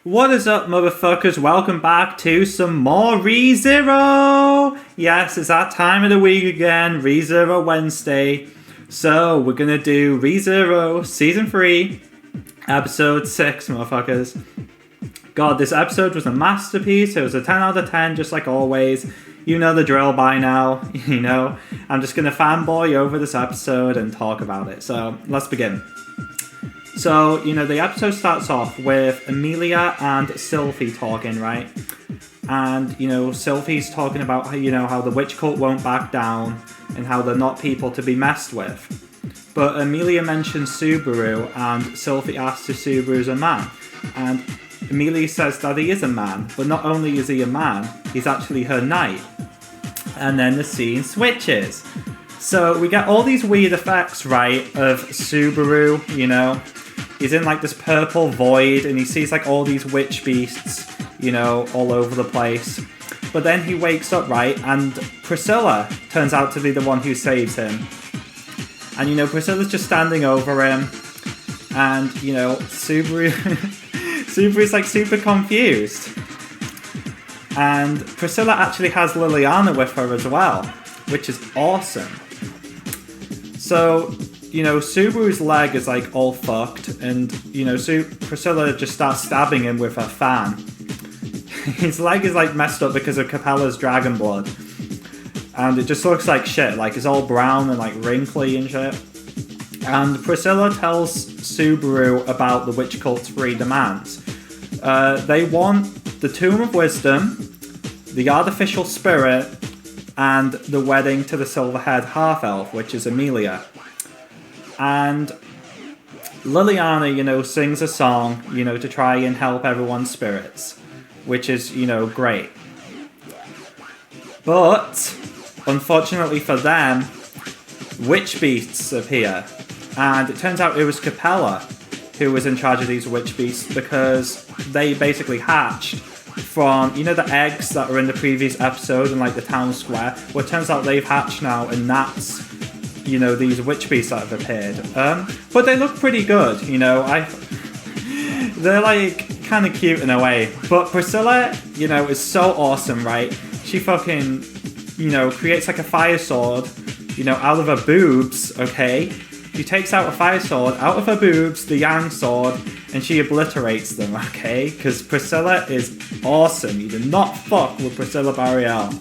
What is up, motherfuckers? Welcome back to some more ReZero! Yes, it's that time of the week again, ReZero Wednesday. So, we're gonna do ReZero Season 3, Episode 6, motherfuckers. God, this episode was a masterpiece. It was a 10 out of 10, just like always. You know the drill by now, you know. I'm just gonna fanboy over this episode and talk about it. So, let's begin. So, the episode starts off with Emilia and Sylvie talking, right? And, Sylvie's talking about, how the witch cult won't back down and how they're not people to be messed with. But Emilia mentions Subaru and Sylvie asks if Subaru's a man. And Emilia says that he is a man, but not only is he a man, he's actually her knight. And then the scene switches. So we get all these weird effects, right, of Subaru, He's in like this purple void and he sees like all these witch beasts, all over the place. But then he wakes up, right, and Priscilla turns out to be the one who saves him. And Priscilla's just standing over him. And, Subaru's like super confused. And Priscilla actually has Liliana with her as well, which is awesome. So, Subaru's leg is like all fucked, and Priscilla just starts stabbing him with her fan. His leg is like messed up because of Capella's dragon blood, and it just looks like shit. Like it's all brown and like wrinkly and shit. And Priscilla tells Subaru about the witch cult's 3 demands. They want the Tomb of Wisdom, the artificial spirit, and the wedding to the silver-haired half-elf, which is Emilia. And Liliana, sings a song, to try and help everyone's spirits, which is, great. But, unfortunately for them, witch beasts appear. And it turns out it was Capella who was in charge of these witch beasts because they basically hatched from, the eggs that were in the previous episode in, like, the town square. Well, it turns out they've hatched now, and that's these witch beasts that have appeared. But they look pretty good, they're like kind of cute in a way. But Priscilla, is so awesome, right? She fucking, creates like a fire sword, out of her boobs, okay? She takes out a fire sword out of her boobs, the yang sword, and she obliterates them, okay? Because Priscilla is awesome. You do not fuck with Priscilla Barriel.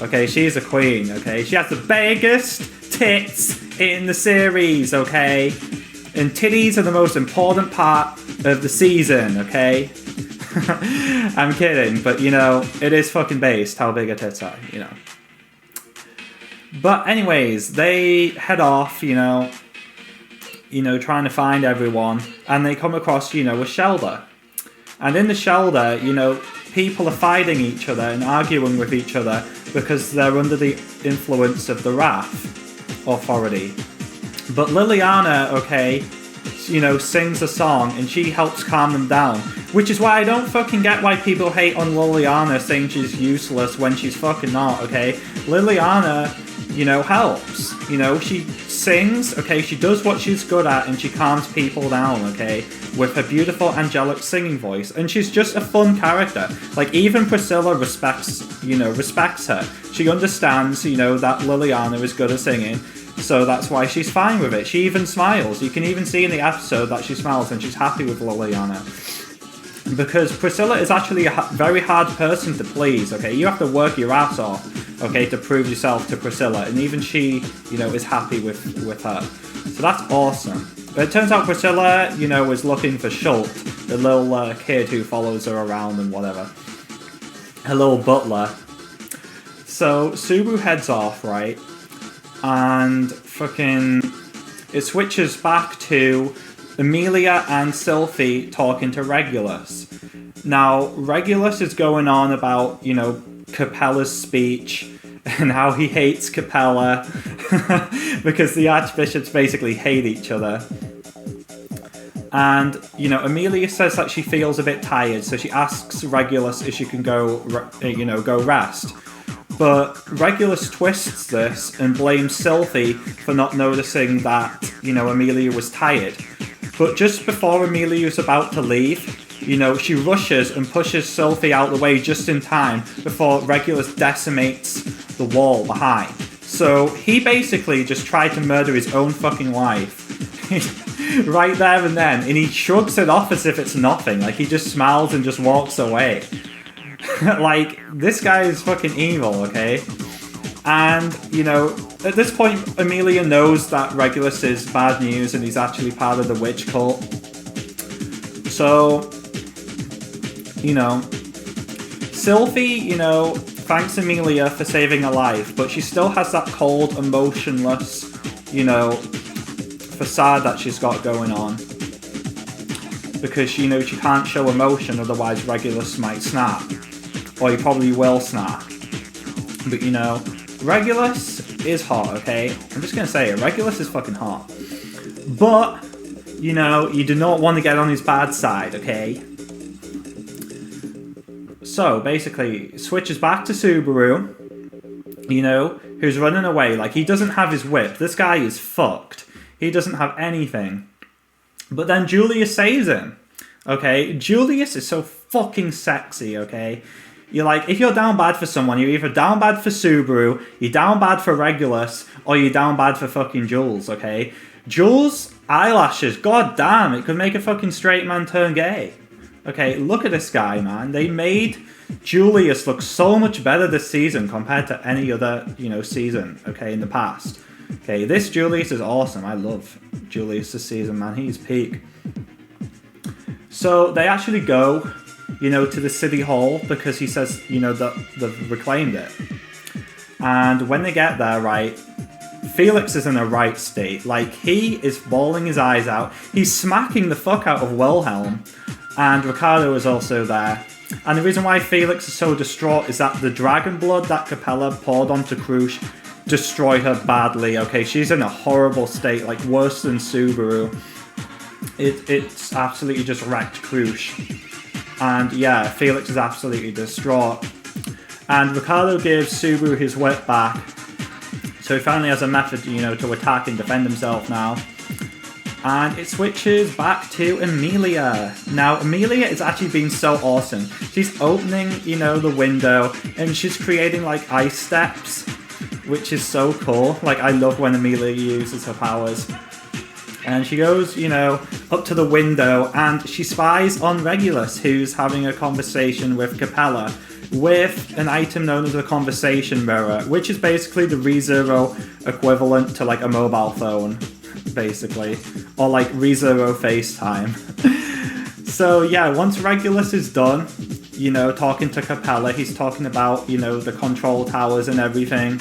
Okay, she's a queen, okay? She has the biggest tits in the series, okay? And titties are the most important part of the season, okay? I'm kidding, but it is fucking based how big her tits are, But anyways, they head off, trying to find everyone, and they come across, a shelter. And in the shelter, people are fighting each other and arguing with each other because they're under the influence of the Wrath authority. But Liliana, okay, sings a song and she helps calm them down. Which is why I don't fucking get why people hate on Liliana saying she's useless when she's fucking not, okay? Liliana, helps. She sings, okay, she does what she's good at and she calms people down, okay, with her beautiful angelic singing voice. And she's just a fun character. Like, even Priscilla respects her. She understands, that Liliana is good at singing, so that's why she's fine with it. She even smiles. You can even see in the episode that she smiles and she's happy with Liliana. Because Priscilla is actually a very hard person to please, okay? You have to work your ass off, okay, to prove yourself to Priscilla. And even she, is happy with her. So that's awesome. But it turns out Priscilla, is looking for Schult, the little kid who follows her around and whatever. Her little butler. So Subaru heads off, right? And fucking it switches back to Emilia and Sylvie talking to Regulus. Now, Regulus is going on about, Capella's speech and how he hates Capella because the archbishops basically hate each other. And, Emilia says that she feels a bit tired, so she asks Regulus if she can go rest. But Regulus twists this and blames Sylvie for not noticing that, Emilia was tired. But just before Emilia was about to leave, you know, she rushes and pushes Sophie out the way just in time before Regulus decimates the wall behind. So he basically just tried to murder his own fucking wife. Right there and then. And he shrugs it off as if it's nothing. Like, he just smiles and just walks away. Like, this guy is fucking evil, okay? And, you know, at this point, Emilia knows that Regulus is bad news and he's actually part of the witch cult. So, you know, Sylvie, you know, thanks Emilia for saving her life, but she still has that cold, emotionless, you know, facade that she's got going on. Because, you know, she can't show emotion, otherwise Regulus might snap. Or he probably will snap. But, you know, Regulus is hot, okay? I'm just gonna say it, Regulus is fucking hot. But, you know, you do not want to get on his bad side, okay? So, basically, switches back to Subaru, you know, who's running away. Like, he doesn't have his whip. This guy is fucked. He doesn't have anything. But then Julius saves him, okay? Julius is so fucking sexy, okay? You're like, if you're down bad for someone, you're either down bad for Subaru, you're down bad for Regulus, or you're down bad for fucking Jules, okay? Jules' eyelashes, god damn, it could make a fucking straight man turn gay. Okay, look at this guy, man. They made Julius look so much better this season compared to any other, you know, season, okay, in the past. Okay, this Julius is awesome. I love Julius this season, man. He's peak. So they actually go, you know, to the city hall because he says, you know, that they've reclaimed it. And when they get there, right, Felix is in a right state. Like, he is bawling his eyes out. He's smacking the fuck out of Wilhelm. And Ricardo is also there. And the reason why Felix is so distraught is that the dragon blood that Capella poured onto Crush destroyed her badly. Okay, she's in a horrible state, like worse than Subaru. It's absolutely just wrecked Crush. And yeah, Felix is absolutely distraught. And Ricardo gives Subaru his whip back. So he finally has a method, you know, to attack and defend himself now. And it switches back to Emilia. Now, Emilia is actually being so awesome. She's opening, you know, the window, and she's creating, like, ice steps, which is so cool. Like, I love when Emilia uses her powers. And she goes, you know, up to the window, and she spies on Regulus, who's having a conversation with Capella, with an item known as a conversation mirror, which is basically the ReZero equivalent to, like, a mobile phone, basically. Or, like, ReZero FaceTime. So, yeah, once Regulus is done, you know, talking to Capella, he's talking about, you know, the control towers and everything.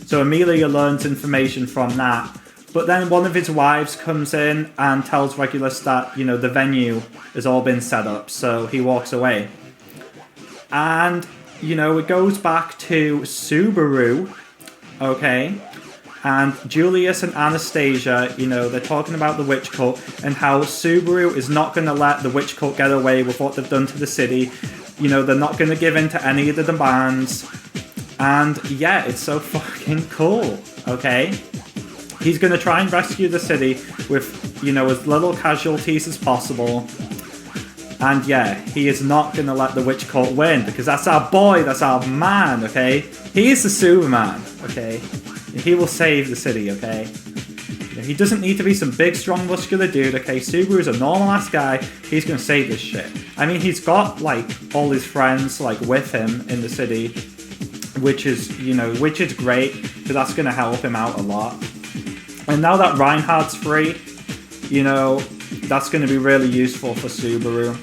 So Emilia learns information from that. But then one of his wives comes in and tells Regulus that, you know, the venue has all been set up, so he walks away. And, you know, it goes back to Subaru, okay? And Julius and Anastasia, you know, they're talking about the witch cult and how Subaru is not going to let the witch cult get away with what they've done to the city. You know, they're not going to give in to any of the demands. And yeah, it's so fucking cool, okay? He's going to try and rescue the city with, you know, as little casualties as possible. And yeah, he is not going to let the witch cult win because that's our boy, that's our man, okay? He is the Superman, okay? He will save the city, okay? He doesn't need to be some big, strong, muscular dude, okay? Subaru's a normal-ass guy. He's gonna save this shit. I mean, he's got, like, all his friends, like, with him in the city, which is, you know, which is great, because that's gonna help him out a lot. And now that Reinhardt's free, you know, that's gonna be really useful for Subaru.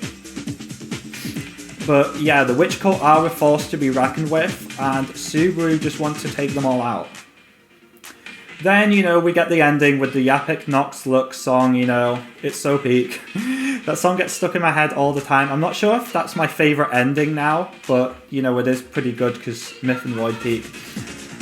But yeah, the witch cult are a force to be reckoned with, and Subaru just wants to take them all out. Then, you know, we get the ending with the epic Nox Lux song, you know. It's so peak. That song gets stuck in my head all the time. I'm not sure if that's my favourite ending now, but, you know, it is pretty good because Myth and Void peak.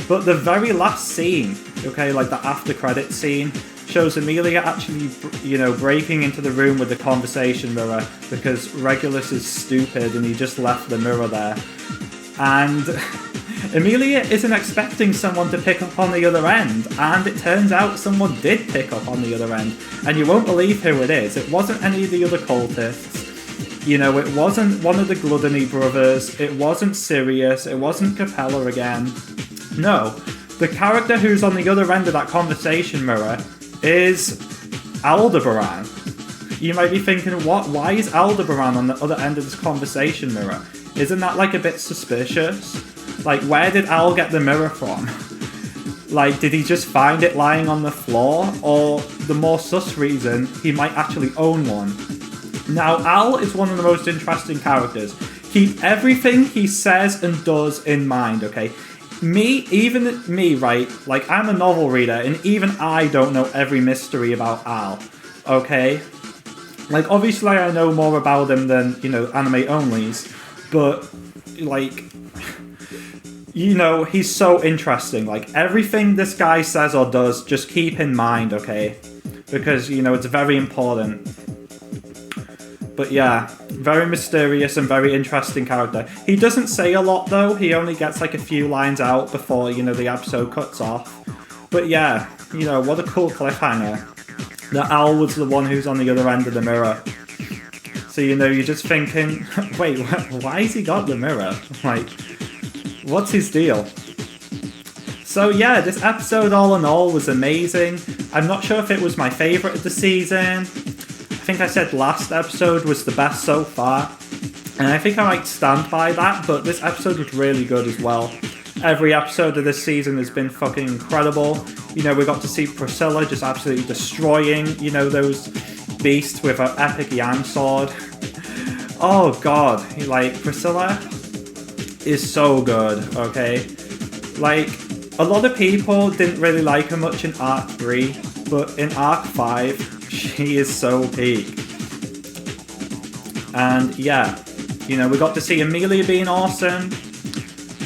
But the very last scene, okay, like the after credit scene, shows Emilia actually, you know, breaking into the room with the conversation mirror because Regulus is stupid and he just left the mirror there. And Emilia isn't expecting someone to pick up on the other end, and it turns out someone did pick up on the other end, and you won't believe who it is. It wasn't any of the other cultists. You know, it wasn't one of the Gluttony brothers, it wasn't Sirius, it wasn't Capella again. No, the character who's on the other end of that conversation mirror is Aldebaran. You might be thinking, what? Why is Aldebaran on the other end of this conversation mirror? Isn't that like a bit suspicious? Like, where did Al get the mirror from? Like, did he just find it lying on the floor? Or the more sus reason, he might actually own one. Now, Al is one of the most interesting characters. Keep everything he says and does in mind, okay? Even me, right? Like, I'm a novel reader, and even I don't know every mystery about Al, okay? Like, obviously I know more about him than, you know, anime onlys, but, like, you know, he's so interesting. Like, everything this guy says or does, just keep in mind, okay? Because, you know, it's very important. But yeah, very mysterious and very interesting character. He doesn't say a lot, though. He only gets, like, a few lines out before, you know, the episode cuts off. But yeah, you know, what a cool cliffhanger. That Al was the one who's on the other end of the mirror. So, you know, you're just thinking, wait, why has he got the mirror? Like, what's his deal? So yeah, this episode all in all was amazing. I'm not sure if it was my favourite of the season. I think I said last episode was the best so far. And I think I might stand by that, but this episode was really good as well. Every episode of this season has been fucking incredible. You know, we got to see Priscilla just absolutely destroying, you know, those beasts with her epic yam sword. Oh god, like, Priscilla is so good, okay? Like, a lot of people didn't really like her much in Arc 3, but in Arc 5, she is so peak. And yeah, you know, we got to see Emilia being awesome.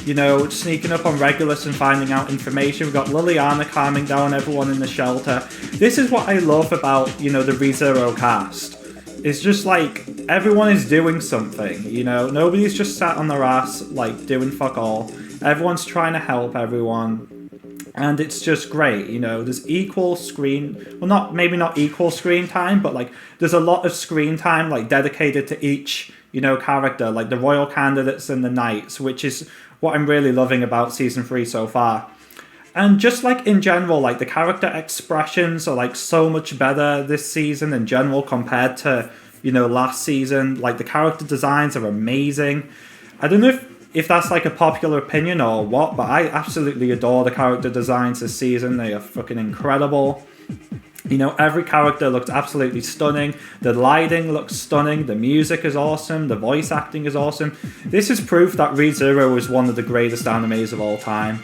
You know, sneaking up on Regulus and finding out information. We've got Liliana calming down everyone in the shelter. This is what I love about, you know, the ReZero cast. It's just like, everyone is doing something, you know? Nobody's just sat on their ass, like, doing fuck all. Everyone's trying to help everyone. And it's just great, you know? There's equal screen... Well, maybe not equal screen time, but, like, there's a lot of screen time, like, dedicated to each, you know, character. Like, the Royal Candidates and the Knights, which is what I'm really loving about Season 3 so far. And just, like, in general, like, the character expressions are, like, so much better this season in general compared to, you know, last season. Like, the character designs are amazing. I don't know if that's, like, a popular opinion or what, but I absolutely adore the character designs this season. They are fucking incredible. You know, every character looks absolutely stunning. The lighting looks stunning. The music is awesome. The voice acting is awesome. This is proof that ReZero is one of the greatest animes of all time.